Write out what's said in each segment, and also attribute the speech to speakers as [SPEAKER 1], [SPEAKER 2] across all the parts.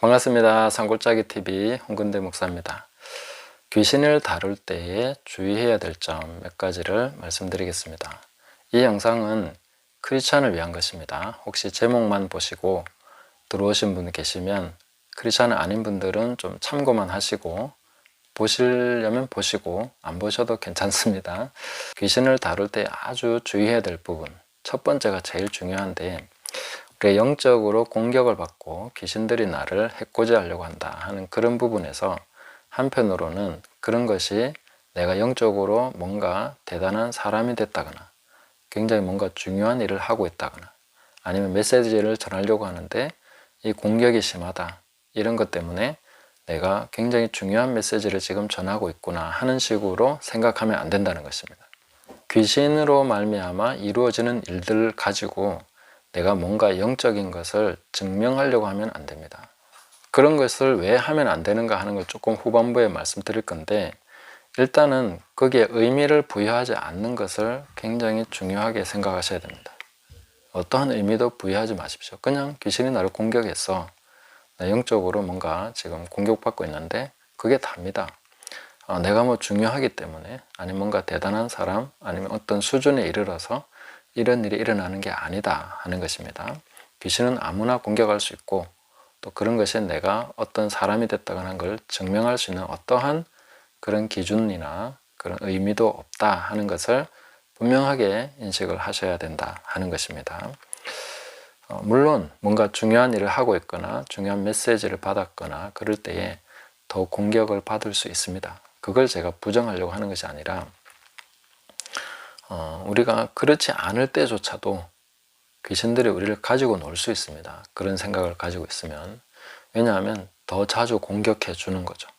[SPEAKER 1] 반갑습니다. 산골짜기 TV 홍근대 목사입니다. 귀신을 다룰 때에 주의해야 될 점 몇 가지를 말씀드리겠습니다. 이 영상은 크리스찬을 위한 것입니다. 혹시 제목만 보시고 들어오신 분 계시면 크리스찬 아닌 분들은 좀 참고만 하시고 보시려면 보시고 안 보셔도 괜찮습니다. 귀신을 다룰 때 아주 주의해야 될 부분, 첫 번째가 제일 중요한데, 우리가 영적으로 공격을 받고 귀신들이 나를 해코지하려고 한다 하는 그런 부분에서 한편으로는 그런 것이 내가 영적으로 뭔가 대단한 사람이 됐다거나 굉장히 뭔가 중요한 일을 하고 있다거나 아니면 메시지를 전하려고 하는데 이 공격이 심하다, 이런 것 때문에 내가 굉장히 중요한 메시지를 지금 전하고 있구나 하는 식으로 생각하면 안 된다는 것입니다. 귀신으로 말미암아 이루어지는 일들을 가지고 내가 뭔가 영적인 것을 증명하려고 하면 안 됩니다. 그런 것을 왜 하면 안 되는가 하는 걸 조금 후반부에 말씀드릴 건데, 일단은 거기에 의미를 부여하지 않는 것을 굉장히 중요하게 생각하셔야 됩니다. 어떠한 의미도 부여하지 마십시오. 그냥 귀신이 나를 공격했어, 나 영적으로 뭔가 지금 공격받고 있는데 그게 답니다. 내가 뭐 중요하기 때문에, 아니면 뭔가 대단한 사람, 아니면 어떤 수준에 이르러서 이런 일이 일어나는 게 아니다 하는 것입니다. 귀신은 아무나 공격할 수 있고, 또 그런 것이 내가 어떤 사람이 됐다거나 하는 걸 증명할 수 있는 어떠한 그런 기준이나 그런 의미도 없다 하는 것을 분명하게 인식을 하셔야 된다 하는 것입니다. 물론 뭔가 중요한 일을 하고 있거나 중요한 메시지를 받았거나 그럴 때에 더 공격을 받을 수 있습니다. 그걸 제가 부정하려고 하는 것이 아니라, 우리가 그렇지 않을 때조차도 귀신들이 우리를 가지고 놀 수 있습니다. 그런 생각을 가지고 있으면. 왜냐하면 더 자주 공격해 주는 거죠.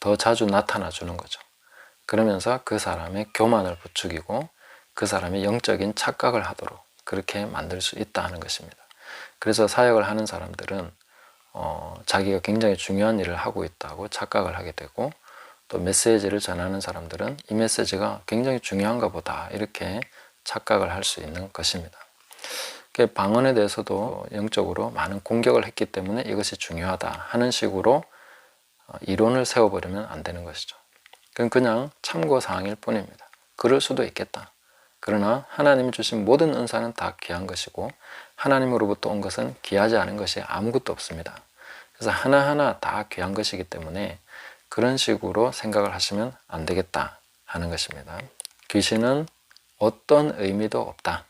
[SPEAKER 1] 더 자주 나타나 주는 거죠. 그러면서 그 사람의 교만을 부추기고 그 사람이 영적인 착각을 하도록 그렇게 만들 수 있다 하는 것입니다. 그래서 사역을 하는 사람들은 자기가 굉장히 중요한 일을 하고 있다고 착각을 하게 되고, 또 메시지를 전하는 사람들은 이 메시지가 굉장히 중요한가 보다 이렇게 착각을 할 수 있는 것입니다. 방언에 대해서도 영적으로 많은 공격을 했기 때문에 이것이 중요하다 하는 식으로 이론을 세워버리면 안 되는 것이죠. 그건 그냥 참고사항일 뿐입니다. 그럴 수도 있겠다. 그러나 하나님이 주신 모든 은사는 다 귀한 것이고, 하나님으로부터 온 것은 귀하지 않은 것이 아무것도 없습니다. 그래서 하나하나 다 귀한 것이기 때문에 그런 식으로 생각을 하시면 안 되겠다 하는 것입니다. 귀신은 어떤 의미도 없다,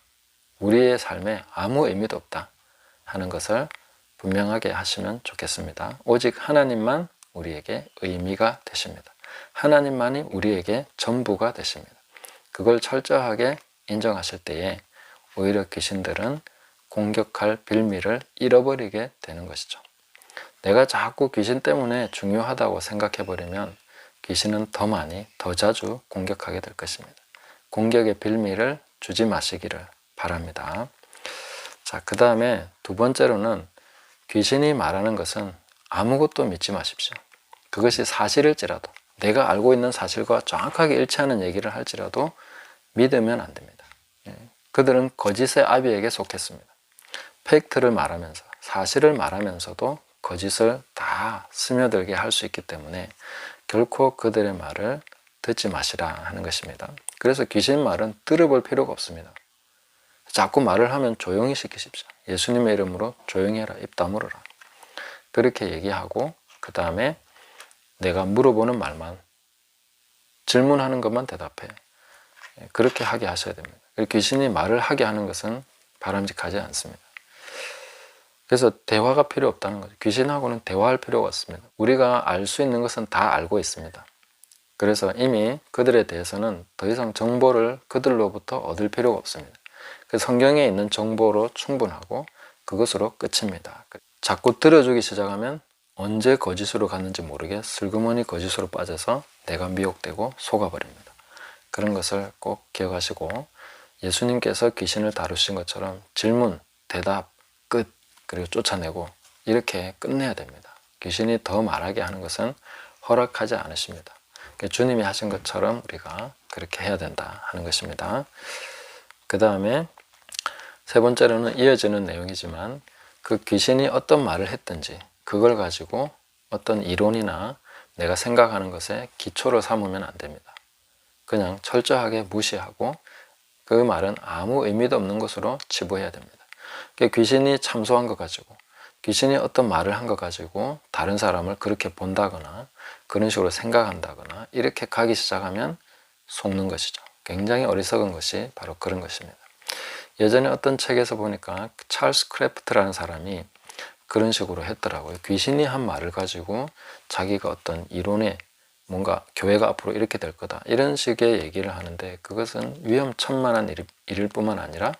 [SPEAKER 1] 우리의 삶에 아무 의미도 없다 하는 것을 분명하게 하시면 좋겠습니다. 오직 하나님만 우리에게 의미가 되십니다. 하나님만이 우리에게 전부가 되십니다. 그걸 철저하게 인정하실 때에 오히려 귀신들은 공격할 빌미를 잃어버리게 되는 것이죠. 내가 자꾸 귀신 때문에 중요하다고 생각해버리면 귀신은 더 많이, 더 자주 공격하게 될 것입니다. 공격의 빌미를 주지 마시기를 바랍니다. 자, 그 다음에 두 번째로는 귀신이 말하는 것은 아무것도 믿지 마십시오. 그것이 사실일지라도, 내가 알고 있는 사실과 정확하게 일치하는 얘기를 할지라도 믿으면 안 됩니다. 그들은 거짓의 아비에게 속했습니다. 팩트를 말하면서, 사실을 말하면서도 거짓을 다 스며들게 할 수 있기 때문에 결코 그들의 말을 듣지 마시라 하는 것입니다. 그래서 귀신 말은 들어볼 필요가 없습니다. 자꾸 말을 하면 조용히 시키십시오. 예수님의 이름으로 조용히 해라, 입 다물어라, 그렇게 얘기하고, 그 다음에 내가 물어보는 말만, 질문하는 것만 대답해, 그렇게 하게 하셔야 됩니다. 귀신이 말을 하게 하는 것은 바람직하지 않습니다. 그래서 대화가 필요 없다는 거죠. 귀신하고는 대화할 필요가 없습니다. 우리가 알 수 있는 것은 다 알고 있습니다. 그래서 이미 그들에 대해서는 더 이상 정보를 그들로부터 얻을 필요가 없습니다. 그 성경에 있는 정보로 충분하고 그것으로 끝입니다. 자꾸 들어주기 시작하면 언제 거짓으로 갔는지 모르게 슬그머니 거짓으로 빠져서 내가 미혹되고 속아버립니다. 그런 것을 꼭 기억하시고, 예수님께서 귀신을 다루신 것처럼 질문, 대답, 끝, 그리고 쫓아내고 이렇게 끝내야 됩니다. 귀신이 더 말하게 하는 것은 허락하지 않으십니다. 주님이 하신 것처럼 우리가 그렇게 해야 된다 하는 것입니다. 그 다음에 세 번째로는 이어지는 내용이지만, 그 귀신이 어떤 말을 했든지 그걸 가지고 어떤 이론이나 내가 생각하는 것에 기초로 삼으면 안 됩니다. 그냥 철저하게 무시하고 그 말은 아무 의미도 없는 것으로 치부해야 됩니다. 귀신이 참소한 것 가지고, 귀신이 어떤 말을 한 것 가지고 다른 사람을 그렇게 본다거나 그런 식으로 생각한다거나 이렇게 가기 시작하면 속는 것이죠. 굉장히 어리석은 것이 바로 그런 것입니다. 예전에 어떤 책에서 보니까 찰스 크래프트라는 사람이 그런 식으로 했더라고요. 귀신이 한 말을 가지고 자기가 어떤 이론에 뭔가 교회가 앞으로 이렇게 될 거다 이런 식의 얘기를 하는데, 그것은 위험천만한 일일 뿐만 아니라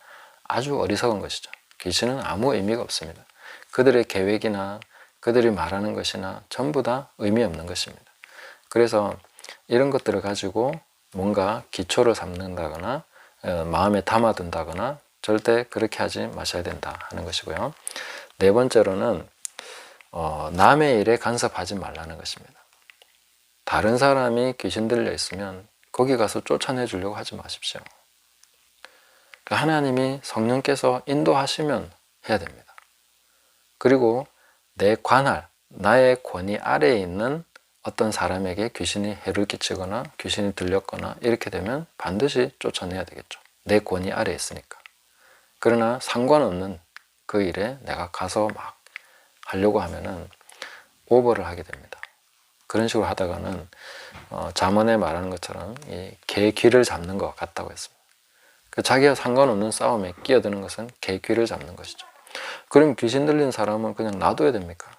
[SPEAKER 1] 아주 어리석은 것이죠. 귀신은 아무 의미가 없습니다. 그들의 계획이나 그들이 말하는 것이나 전부 다 의미 없는 것입니다. 그래서 이런 것들을 가지고 뭔가 기초를 삼는다거나 마음에 담아둔다거나 절대 그렇게 하지 마셔야 된다 하는 것이고요. 네 번째로는 남의 일에 간섭하지 말라는 것입니다. 다른 사람이 귀신 들려 있으면 거기 가서 쫓아내 주려고 하지 마십시오. 하나님이 성령께서 인도하시면 해야 됩니다. 그리고 내 관할, 나의 권위 아래에 있는 어떤 사람에게 귀신이 해를 끼치거나 귀신이 들렸거나 이렇게 되면 반드시 쫓아내야 되겠죠. 내 권위 아래에 있으니까. 그러나 상관없는 그 일에 내가 가서 막 하려고 하면은 오버를 하게 됩니다. 그런 식으로 하다가는 잠언에 말하는 것처럼 이 개 귀를 잡는 것 같다고 했습니다. 자기와 상관없는 싸움에 끼어드는 것은 개 귀를 잡는 것이죠. 그럼 귀신 들린 사람은 그냥 놔둬야 됩니까?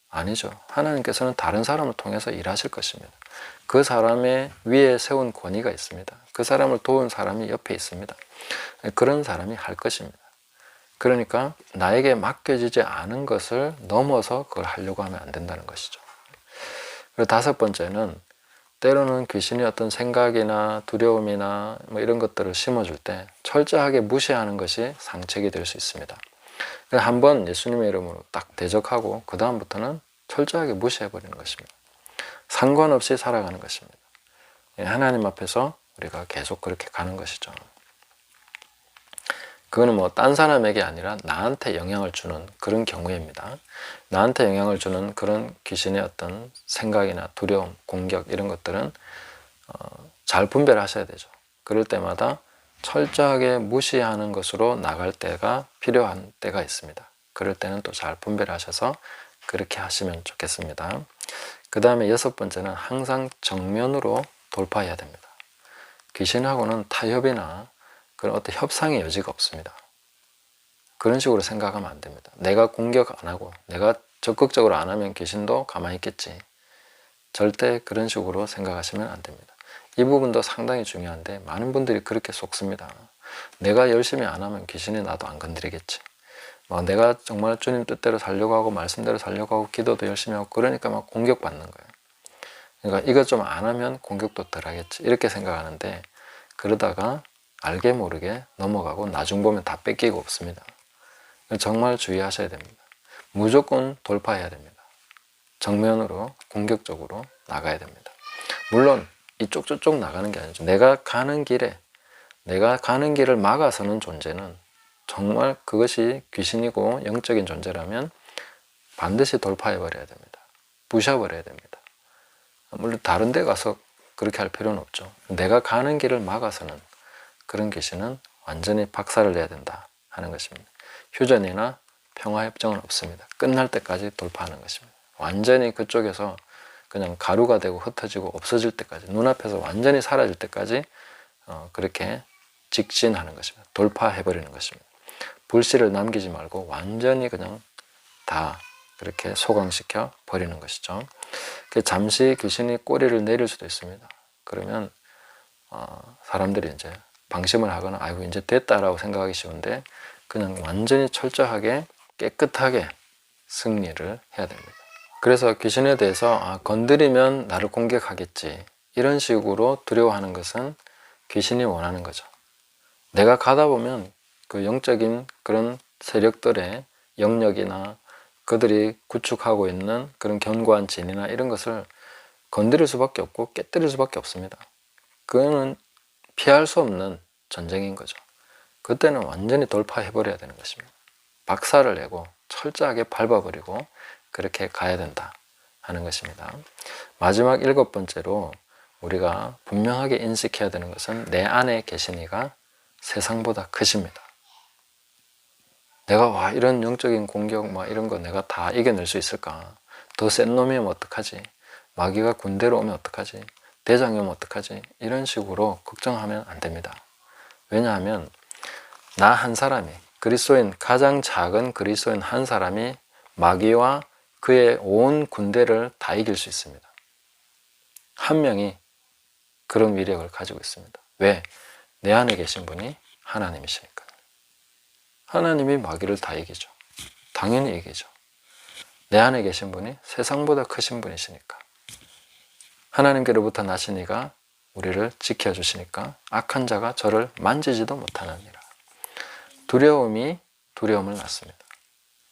[SPEAKER 1] 아니죠. 하나님께서는 다른 사람을 통해서 일하실 것입니다. 그 사람의 위에 세운 권위가 있습니다. 그 사람을 도운 사람이 옆에 있습니다. 그런 사람이 할 것입니다. 그러니까 나에게 맡겨지지 않은 것을 넘어서 그걸 하려고 하면 안 된다는 것이죠. 그리고 다섯 번째는 때로는 귀신이 어떤 생각이나 두려움이나 뭐 이런 것들을 심어줄 때 철저하게 무시하는 것이 상책이 될 수 있습니다. 한번 예수님의 이름으로 딱 대적하고 그 다음부터는 철저하게 무시해버리는 것입니다. 상관없이 살아가는 것입니다. 하나님 앞에서 우리가 계속 그렇게 가는 것이죠. 그거는 뭐 딴 사람에게 아니라 나한테 영향을 주는 그런 경우입니다. 나한테 영향을 주는 그런 귀신의 어떤 생각이나 두려움, 공격 이런 것들은 잘 분별하셔야 되죠. 그럴 때마다 철저하게 무시하는 것으로 나갈 때가 필요한 때가 있습니다. 그럴 때는 또 잘 분별하셔서 그렇게 하시면 좋겠습니다. 그 다음에 여섯 번째는 항상 정면으로 돌파해야 됩니다. 귀신하고는 타협이나 그런 어떤 협상의 여지가 없습니다. 그런 식으로 생각하면 안 됩니다. 내가 공격 안 하고 내가 적극적으로 안 하면 귀신도 가만히 있겠지. 절대 그런 식으로 생각하시면 안 됩니다. 이 부분도 상당히 중요한데 많은 분들이 그렇게 속습니다. 내가 열심히 안 하면 귀신이 나도 안 건드리겠지. 내가 정말 주님 뜻대로 살려고 하고 말씀대로 살려고 하고 기도도 열심히 하고 그러니까 막 공격받는 거예요. 그러니까 이것 좀 안 하면 공격도 덜 하겠지 이렇게 생각하는데, 그러다가 알게 모르게 넘어가고 나중 보면 다 뺏기고 없습니다. 정말 주의하셔야 됩니다. 무조건 돌파해야 됩니다. 정면으로 공격적으로 나가야 됩니다. 물론 이쪽 저쪽 나가는 게 아니죠. 내가 가는 길을 막아서는 존재는 정말 그것이 귀신이고 영적인 존재라면 반드시 돌파해버려야 됩니다. 부셔버려야 됩니다. 물론 다른 데 가서 그렇게 할 필요는 없죠. 내가 가는 길을 막아서는 그런 귀신은 완전히 박살을 내야 된다 하는 것입니다. 휴전이나 평화협정은 없습니다. 끝날 때까지 돌파하는 것입니다. 완전히 그쪽에서 그냥 가루가 되고 흩어지고 없어질 때까지, 눈앞에서 완전히 사라질 때까지 그렇게 직진하는 것입니다. 돌파해버리는 것입니다. 불씨를 남기지 말고 완전히 그냥 다 그렇게 소강시켜 버리는 것이죠. 잠시 귀신이 꼬리를 내릴 수도 있습니다. 그러면 사람들이 이제 방심을 하거나 아이고 이제 됐다라고 생각하기 쉬운데, 그냥 완전히 철저하게 깨끗하게 승리를 해야 됩니다. 그래서 귀신에 대해서 건드리면 나를 공격하겠지 이런 식으로 두려워하는 것은 귀신이 원하는 거죠. 내가 가다 보면 그 영적인 그런 세력들의 영역이나 그들이 구축하고 있는 그런 견고한 진이나 이런 것을 건드릴 수밖에 없고 깨뜨릴 수밖에 없습니다. 그거는 피할 수 없는 전쟁인 거죠. 그때는 완전히 돌파해버려야 되는 것입니다. 박살을 내고 철저하게 밟아버리고 그렇게 가야 된다 하는 것입니다. 마지막 7번째로 우리가 분명하게 인식해야 되는 것은 내 안에 계신 이가 세상보다 크십니다. 내가 이런 영적인 공격 이런 거 내가 다 이겨낼 수 있을까? 더 센 놈이 오면 어떡하지? 마귀가 군대로 오면 어떡하지? 대장이 오면 어떡하지? 이런 식으로 걱정하면 안 됩니다. 왜냐하면 나 한 사람이, 그리스도인, 가장 작은 그리스도인 한 사람이 마귀와 그의 온 군대를 다 이길 수 있습니다. 한 명이 그런 위력을 가지고 있습니다. 왜? 내 안에 계신 분이 하나님이시니까. 하나님이 마귀를 다 이기죠. 당연히 이기죠. 내 안에 계신 분이 세상보다 크신 분이시니까. 하나님께로부터 나신 이가 우리를 지켜주시니까 악한 자가 저를 만지지도 못하느니라. 두려움이 두려움을 낳습니다.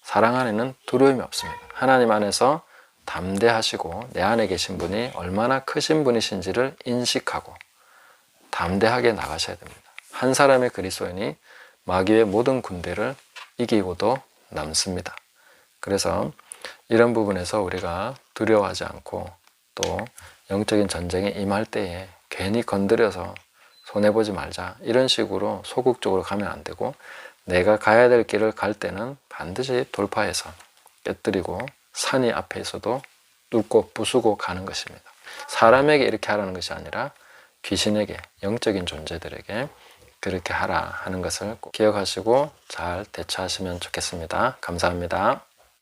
[SPEAKER 1] 사랑 안에는 두려움이 없습니다. 하나님 안에서 담대하시고 내 안에 계신 분이 얼마나 크신 분이신지를 인식하고 담대하게 나가셔야 됩니다. 한 사람의 그리스도인이 마귀의 모든 군대를 이기고도 남습니다. 그래서 이런 부분에서 우리가 두려워하지 않고 또 영적인 전쟁에 임할 때에 괜히 건드려서 손해보지 말자 이런 식으로 소극적으로 가면 안 되고 내가 가야 될 길을 갈 때는 반드시 돌파해서 깨뜨리고 산이 앞에 있어도 뚫고 부수고 가는 것입니다. 사람에게 이렇게 하라는 것이 아니라 귀신에게, 영적인 존재들에게 그렇게 하라 하는 것을 꼭 기억하시고 잘 대처하시면 좋겠습니다. 감사합니다.